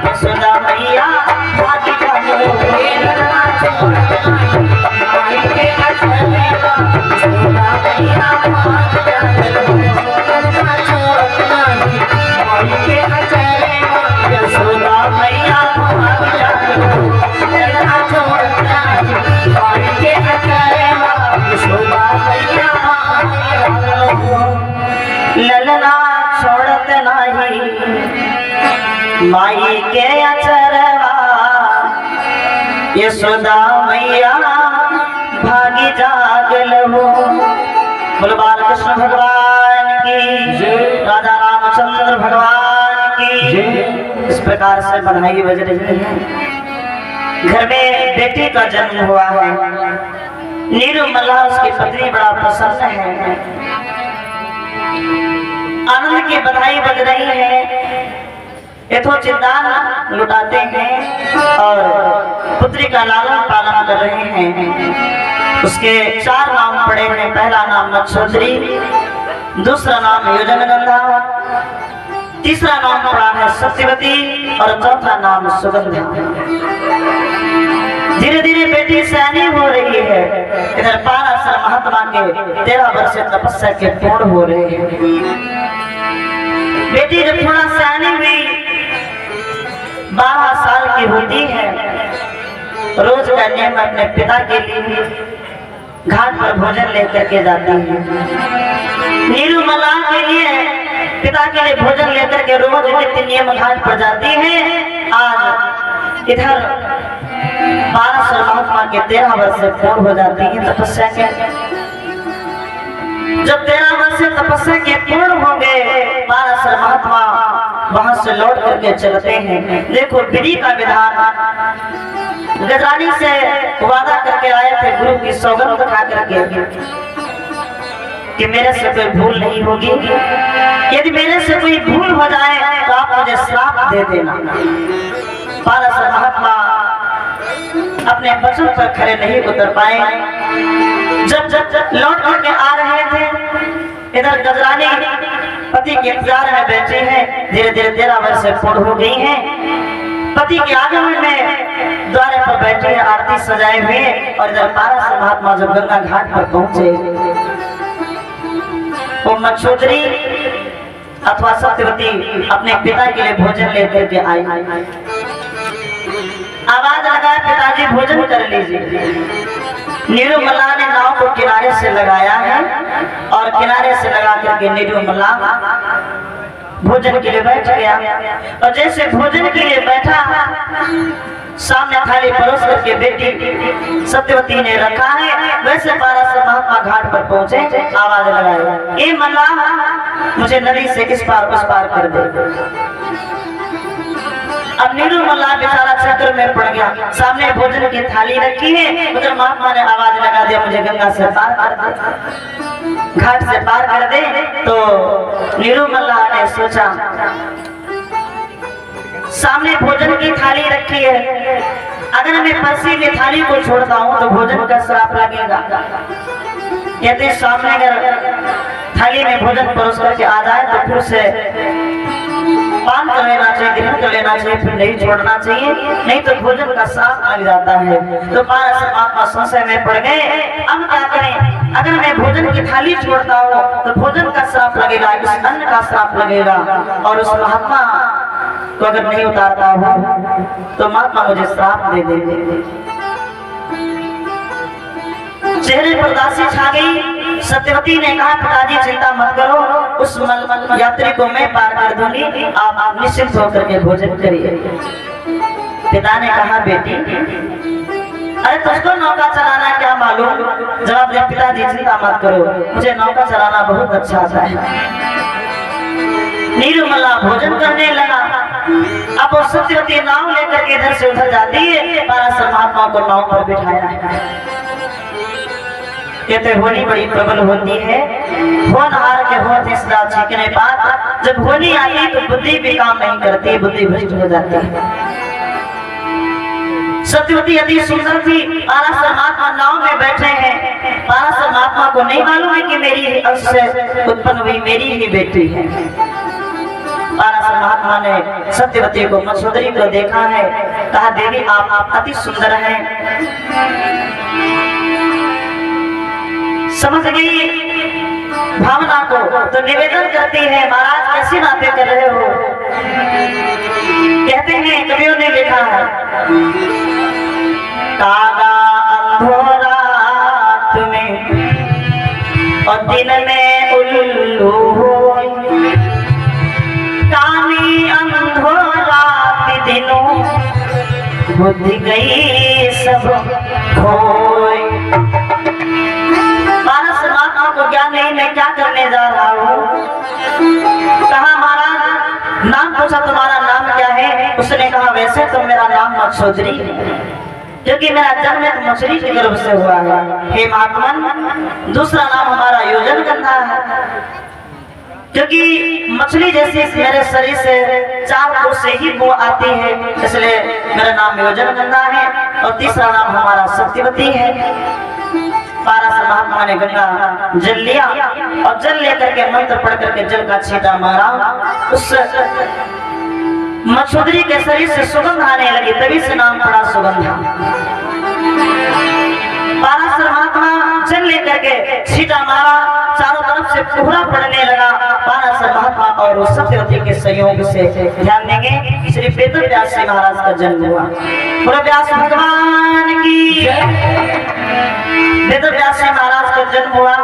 यशोदा मैया भाग जागल हो ललना छोड़त नहीं माई के अचरवा यशोदा मैया भाग जागल हो ललना छोड़त नहीं माई के अचरवा यशोदा मैया भाग जागल हो ललना छोड़त नहीं माई के अचरवा यशोदा मैया भाग जागल हो ललना छोड़त नहीं माई के अचरवा यशोदा मैया भागी जागल हो। बोलो बालकृष्ण भगवान की, राधा रामचंद्र भगवान की। इस प्रकार से बधाई बज रही है। घर में बेटी का जन्म हुआ है। नीरू मल्लाह उसकी पत्नी बड़ा प्रसन्न है। आनंद की बधाई बज रही है। यथोचित दान लुटाते हैं और पुत्री का लालन पालन कर रहे हैं। उसके 4 नाम पड़े हैं। पहला नाम नक्षत्री, दूसरा नाम योजनगंधा, तीसरा नाम पड़ा है सत्यवती और चौथा नाम सुगंधा। धीरे धीरे बेटी सैनी हो रही है। इधर पाराशर महात्मा के 13 वर्ष तपस्या के पूर्ण हो रहे हैं। बेटी जब थोड़ा सैनी हुई 12 साल की होती है, रोज का नियम अपने पिता के लिए घाट पर भोजन लेकर के जाती है। नीरू मल्लाह के लिए पिता के लिए भोजन लेकर के रोज नित्य नियम घाट पर जाती है। आज इधर पाराशर महात्मा के 13 वर्ष पूर्ण हो जाती है तपस्या के। जब 13 वर्ष तपस्या के पूर्ण हो गए, पाराशर महात्मा वहां से लौट करके चलते हैं। देखो विधि का विधान, गजरानी से वादा करके आए थे गुरु की सौगंध खा करके कि मेरे से कोई भूल नहीं होगी, यदि मेरे से कोई भूल हो जाए तो आप मुझे श्राप दे देना। पाराशर महात्मा अपने वचन पर खड़े नहीं उतर पाए। जब लौट करके आ रहे थे, इधर गजरानी पति के इंतजार में बैठे हैं। धीरे धीरे 13 वर्ष पूर्ण हो गई हैं। पति के आगमन में द्वारे पर बैठे हैं, आरती सजाए हुए। और इधर पाराशर महात्मा जब गंगा घाट पर पहुंचे, वो मच्छोदरी अथवा सत्यवती अपने पिता के लिए भोजन लेकर के आई। आवाज लगाया, पिताजी भोजन कर लीजिए। नीरू मल्लाह ने नाव को किनारे से लगाया है और किनारे से लगा करके नीरू मल्लाह भोजन के लिए बैठ गया। और जैसे भोजन के लिए बैठा, सामने थाली परोस करके बेटी सत्यवती ने रखा है। वैसे पाराशर महात्मा घाट पर पहुंचे, आवाज लगाई, ए मल्लाह मुझे नदी से इस पार उस पार कर दे। अब नीरू मल्लाह बेचारा चक्कर में पड़ गया। सामने भोजन की थाली रखी है, उधर महात्मा ने आवाज लगा दिया, मुझे गंगा से पार कर दे, घाट से पार कर दे। तो नीरू मल्लाह ने सोचा, सामने भोजन की थाली रखी है, अगर मैं परसी की थाली को छोड़ता हूँ तो भोजन का श्राप लगेगा। कहते सामने अगर थाली में भोजन परोस करके आ जाए तो फिर से पान कर लेना चाहिए, ग्रहण कर लेना चाहिए, फिर नहीं छोड़ना चाहिए, नहीं तो भोजन का श्राप लग जाता है। तो पाराशर महात्मा संशय में पड़ गए, अब क्या करें? अगर मैं भोजन की थाली छोड़ता हूँ तो भोजन का श्राप लगेगा, इस अन्न का श्राप लगेगा। और उस महात्मा को अगर नहीं उतारता हूँ तो महात्मा मुझे श्राप दे देंगे। चेहरे पर उदासी छा गई। सत्यवती ने कहा, पिताजी चिंता मत करो, उस यात्री को मैं पार कर दूंगी, आप निश्चिंत होकर के भोजन करिए। पिता ने कहा, बेटी अरे तुझको नौका चलाना क्या मालूम? जवाब दिया, पिताजी चिंता मत करो, मुझे नौका चलाना बहुत अच्छा आता है। नीरू मल्लाह भोजन करने लगा। अब वो सत्यवती नाव लेकर के इधर से उधर जाती है। पाराशर महात्मा को नाव पर बिठाया है। कहते होली बड़ी प्रबल होती है, होनहार के होठ इस रात छींकने पर जब होली आती तो बुद्धि भी काम नहीं करती, बुद्धि भ्रष्ट हो जाती है। सत्यवती अति सुंदर थी। पाराशर महात्मा नाव में बैठे हैं। पाराशर महात्मा को नहीं मालूम है कि मेरी अंश से उत्पन्न हुई मेरी ही बेटी है। पाराशर महात्मा ने सत्यवती को मच्छोदरी को देखा है, कहा, देवी आप अति सुंदर हैं। समझ गई भावना को, तो निवेदन करती है, महाराज कैसी बातें कर रहे हो? कहते हैं, कवियों ने लिखा है, कागा अंधोरा तुम्हें और दिन में उल्लू हो, कानी अंधोरा दिनों बुद्धि गई सब खोई। पाराशर महात्मा को ज्ञान नहीं, मैं क्या करने जा रहा हूँ। कहा, महाराज नाम पूछा, तुम्हारा नाम क्या है? उसने कहा, वैसे तो मेरा नाम मच्छोदरी है, क्योंकि मेरा जन्म एक मछली के गर्भ से हुआ है। हे महात्मन, दूसरा नाम हमारा योजनगंधा है, क्योंकि मछली जैसी मेरे शरीर से 4 कोस से ही बो आती है, इसलिए मेरा नाम योजनगंधा है। और तीसरा नाम हमारा सत्यवती है। पाराशर महात्मा ने गंगा जल लिया और जल लेकर के मंत्र पढ़ करके जल का छींटा मारा, उस मछुदरी के शरीर से सुगंध आने लगी, तभी से नाम पड़ा सुगंधा। पाराशर महात्मा जल लेकर के छींटा मारा, चारों तरफ से कोहरा पड़ने लगा। पाराशर महात्मा और सत्यवती के संयोग से ध्यान देंगे श्री वेद व्यास जी महाराज का जन्म हुआ। पूरा व्यास भगवान की वेद व्यास जी महाराज का जन्म हुआ।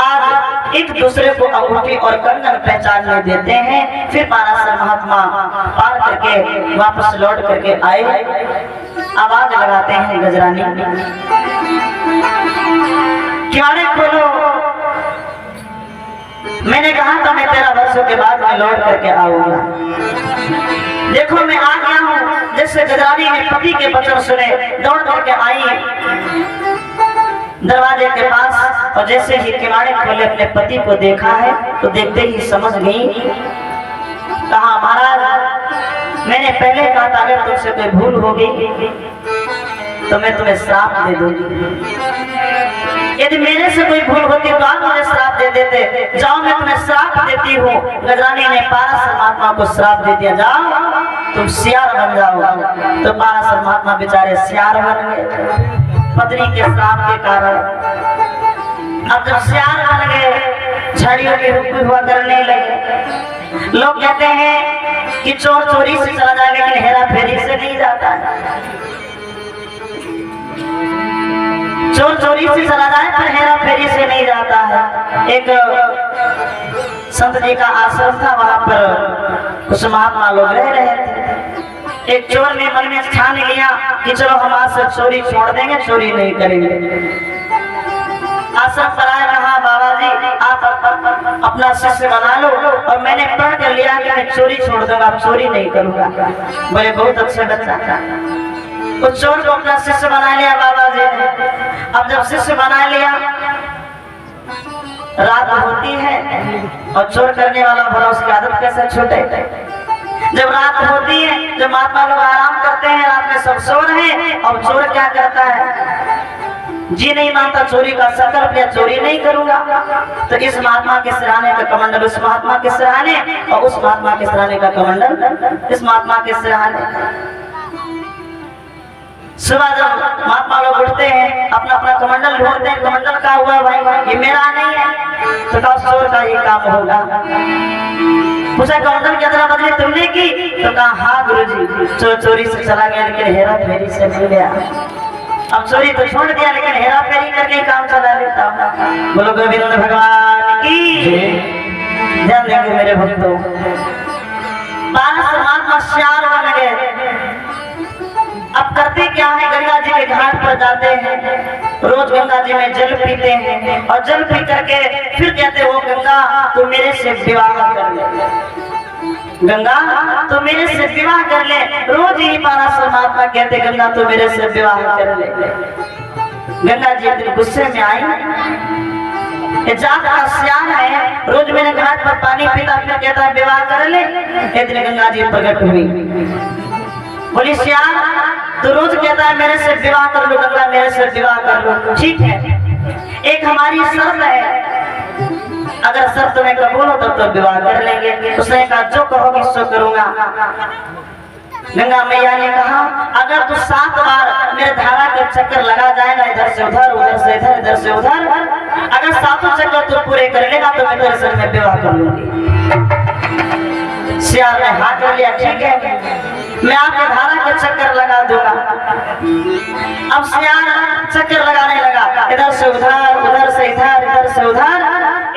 आज एक दूसरे को अंगूठी और कंगन पहचानने देते हैं। फिर पाराशर महात्मा पार करके वापस लौट करके आए, आवाज लगाते हैं गजरानी किवाड़े खोलो। मैंने कहा था मैं 13 वर्षों के बाद मैं लौट करके आऊंगा, देखो मैं आ गया हूँ। जैसे गजरानी ने पति के वचन सुने, दौड़ करके आई दरवाजे के पास, और जैसे ही किवाड़े खोले अपने पति को देखा है तो देखते ही समझ गई। कहा महाराज मैंने पहले कहा था अगर तुमसे कोई भूल होगी तो मैं तुम्हें श्राप दे दूंगी, यदि मेरे से कोई भूल होती तो आप मुझे श्राप दे देते। जाओ मैं तुम्हें श्राप देती हूँ। गजरानी ने पाराशर महात्मा को श्राप दे दिया, जाओ तुम सियार बन जाओ। तो पाराशर महात्मा बेचारे सियार बन गए पत्नी के श्राप के कारण। अब जब सियार बन गए झाड़ियों की हुक्म हुआ करने लगे। लोग कहते हैं कि चोर चोरी से चला जाए लेकिन हेरा फेरी से नहीं जाता है, चोर चोरी से चला जाए पर हेरा फेरी से नहीं जाता है। एक संत जी का आश्रम था, वहां पर कुछ महात्मा लोग रह रहे थे। एक चोर ने मन में ठान लिया कि चलो हम आज से चोरी छोड़ देंगे, चोरी नहीं करेंगे। आश्रम पर आए, कहा बाबा जी आप अपना शिष्य बना लो, और मैंने प्रण कर लिया कि मैं चोरी छोड़ दूंगा, चोरी नहीं करूंगा। बोले बहुत अच्छा बच्चा था। उस चोर को अपना शिष्य बना लिया बाबा जी ने। अब जब शिष्य बना लिया, रात होती है और चोर करने वाला भला उसकी आदत कैसे छूटे। जब रात होती है, जब महात्मा लोग आराम करते हैं, रात में सब सो रहे हैं, और चोर क्या करता है, जी नहीं मानता चोरी का, संकल्प लिया चोरी नहीं करूंगा। तो इस महात्मा के सिरहाने का कमंडल उस महात्मा के सिरहाने, और उस महात्मा के सिरहाने का कमंडल इस महात्मा के सिरहाने। सुबह जब महात्मा लोग उठते हैं, अपना अपना कमंडल ढूंढते हैं, कमंडल का हुआ भाई, ये मेरा नहीं है। तो कहा चोर का ये काम होगा। पूछा कमंडल की अदला बदली तुमने की? तो कहा हाँ गुरुजी, चोर चोरी से चला गया लेकिन हेरा फेरी से मिल गया। अब चोरी तो छोड़ दिया लेकिन हेरा फेरी करके काम चला लेता। बोलो गोविंद भगवान की। ध्यान देंगे मेरे भक्तों, पाराशर महात्मा सियार बन गए। अब करते क्या है, गंगा जी के घाट पर जाते हैं, रोज गंगा जी में जल पीते हैं, और जल पी करके फिर कहते हो गंगा तू मेरे से विवाह कर ले, गंगा तू मेरे से विवाह कर ले। रोज ही पाराशर महात्मा कहते गंगा तू मेरे से विवाह कर ले। गंगा जी इतने गुस्से में आई, जात का सियार है, रोज मेरे घाट पर पानी पीता फिर कहता है विवाह कर ले। इतने गंगा जी प्रकट हुई, बोली सियार तो रोज कहता है मेरे से विवाह कर लो, गंगा मेरे से विवाह कर लो। ठीक है, एक हमारी शर्त है, अगर शर्त तुम्हें कबूल हो तो विवाह कर लेंगे। उसने कहा जो कहोगी सो करूंगा। गंगा मैया ने कहा अगर तू 7 बार मेरे धारा के चक्कर लगा जाएगा, इधर से उधर, उधर से इधर, इधर से उधर, अगर 7 चक्कर तू पूरे कर लेगा तो मैं तेरे से में विवाह कर लूंगी। सियार ने हाथ कर लिया, ठीक है मैं आपके धारा के चक्कर लगा दूंगा। अब सियार चक्कर लगाने लगा, इधर से उधर, उधर से इधर, इधर से उधर,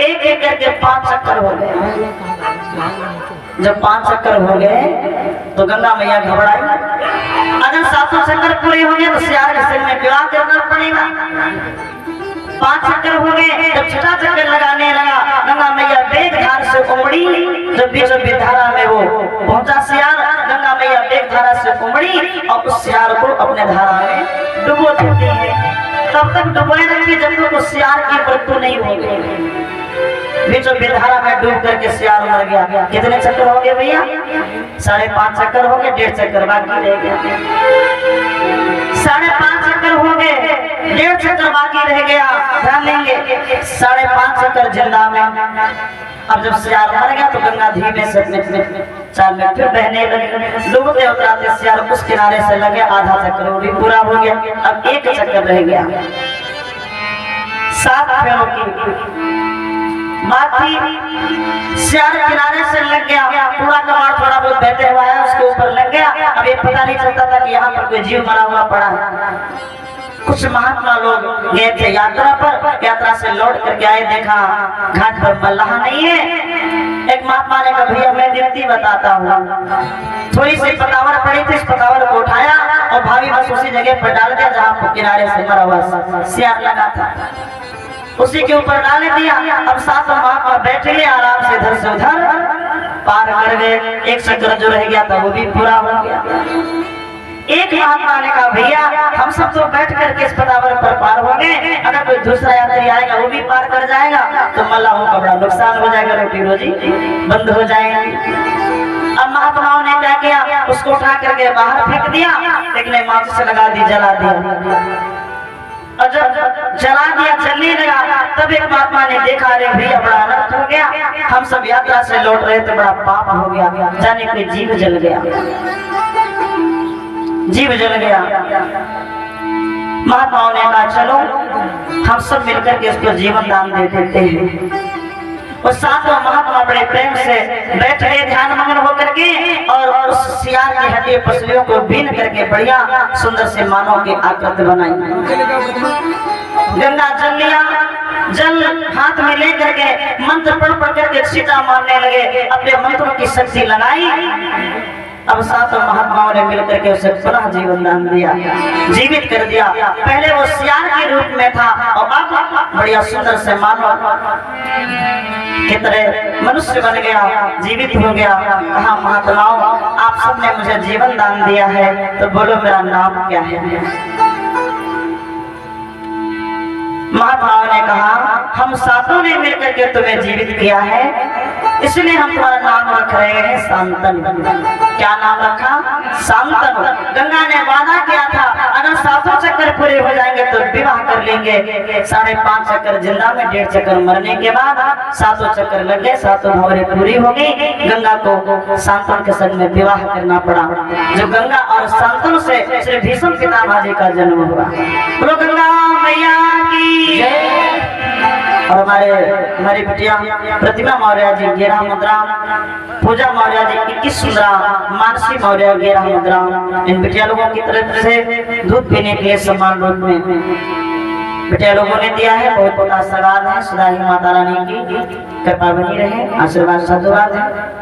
एक एक करके 5 चक्कर हो गए। जब 5 चक्कर हो गए तो गंगा मैया घबराई, अगर 7 चक्कर पूरे हो गए तो सियार के सिर में विवाह करना पड़ेगा। 5 चक्कर हो गए, जब 6वां चक्कर लगाने लगा, गंगा मैया वेग धार से उमड़ी, जब बीचों बीच धारा में वो पहुंचा सियार, गंगा मैया वेग धारा से उमड़ी और उस सियार को अपने धारा में डुबो देती है। तब तक डुबोए रखी जब तक उस सियार की मृत्यु नहीं हो गई। बीचों बीच धारा में डूब करके सियार मर गया। कितने चक्कर हो गए भैया? 5.5 चक्कर हो गए, 1.5 चक्कर बाकी रह गया। 5.5 चक्कर हो गए, 1.5 चक्कर बाकी रह गया, ध्यान देंगे 5.5 चक्कर जिंदा में। अब जब सियार मर गया तो गंगा धीमे से चाल में फिर बहने लगी। डूबते उतराते सियार उस किनारे से लगे, आधा चक्कर वो भी पूरा हो गया। अब 1 चक्कर रह गया। 7 फेरों की बात थी। सियार किनारे से लग गया, पूरा कमाड़ थोड़ा बहुत बहते हुआ है उसके ऊपर लग गया। अब ये पता नहीं चलता था कि यहाँ पर कोई जीव मरा हुआ पड़ा है। कुछ महात्मा लोग गए थे यात्रा पर, यात्रा से लौट करके आए, देखा घाट पर मल्लाह नहीं है। एक महात्मा ने कहा भैया मैं गिनती बताता हूँ। थोड़ी सी पतावर पड़ी थी, इस पतावर को उठाया और भाभी बस उसी जगह पर डाल दिया जहाँ किनारे से मरा हुआ सियार लगा था, उसी के ऊपर डाल दिया। अब 7 महात्मा बैठे ले आराम से इधर से उधर पार कर गए। 1 चक्कर जो रह गया था वो भी पूरा हो गया। एक महात्मा ने कहा भैया हम सब तो बैठ करके इस पतावर पर पार हो गए, अगर कोई दूसरा यात्री आएगा वो भी पार कर जाएगा तो मल्लाहों का बड़ा नुकसान हो जाएगा, रोटी रोजी बंद हो जाएगी। अब महात्माओं ने क्या किया, उसको उठा करके बाहर फेंक दिया, लेकिन माचिस से लगा दी, जला दिया। और जब जला दिया जलने लगा तब एक महात्मा ने देखा अरे भैया बड़ा अनर्थ हो गया, हम सब यात्रा से लौट रहे थे, बड़ा पाप हो गया, जाने कोई जीव जल गया, जीव जल गया। महात्माओं ने कहा चलो हम सब मिलकर के इसको जीवन दान दे देते हैं। और 7 महात्मा बड़े प्रेम से बैठ गए ध्यान मग्न होकर के, और उस सियार की हड्डी पसलियों को बीन करके बढ़िया सुंदर से मानव की आकृति बनाई। गंगा जल लिया, जल हाथ में लेकर के मंत्र पढ़ पढ़ करके छींटा मारने लगे, अपने मंत्रों की शक्ति लगाई। अब 7 महात्माओं ने मिलकर के उसे पुनः जीवन दान दिया, जीवित कर दिया। पहले वो सियार के रूप में था और अब बढ़िया सुंदर से मानव की तरह मनुष्य बन गया, जीवित हो गया। कहा महात्माओं आप सबने मुझे जीवन दान दिया है तो बोलो मेरा नाम क्या है। महात्माओं ने कहा हम 7 ने मिलकर के तुम्हें जीवित किया है, इसलिए हम तुम्हारा नाम रख रहे हैं शांतनु। क्या नाम रखा? शांतनु। गंगा ने वादा किया था अगर 7 चक्कर पूरे हो जाएंगे तो विवाह कर लेंगे। 5.5 चक्कर जिंदा में, 1.5 चक्कर मरने के बाद 7 चक्कर लग गए, 7 भंवरें पूरी हो गई। गंगा को शांतनु के संग में विवाह करना पड़ा, जो गंगा और शांतनु से श्री भीष्म पितामह जी का जन्म हुआ। बोलो गंगा मैया की। और हमारी बिटिया प्रतिमा मौर्य जी 11 मुद्रा, पूजा मौर्य जी 21 मुद्रा, मानसी मौर्य 11 मुद्रा, इन बिटिया लोगों की तरफ से दूध पीने के लिए सम्मान रूप में बिटिया लोगों ने दिया है। बहुत बहुत आशीर्वाद है, सदा ही माता रानी की कृपा बनी रहे, आशीर्वाद साधुवाद है।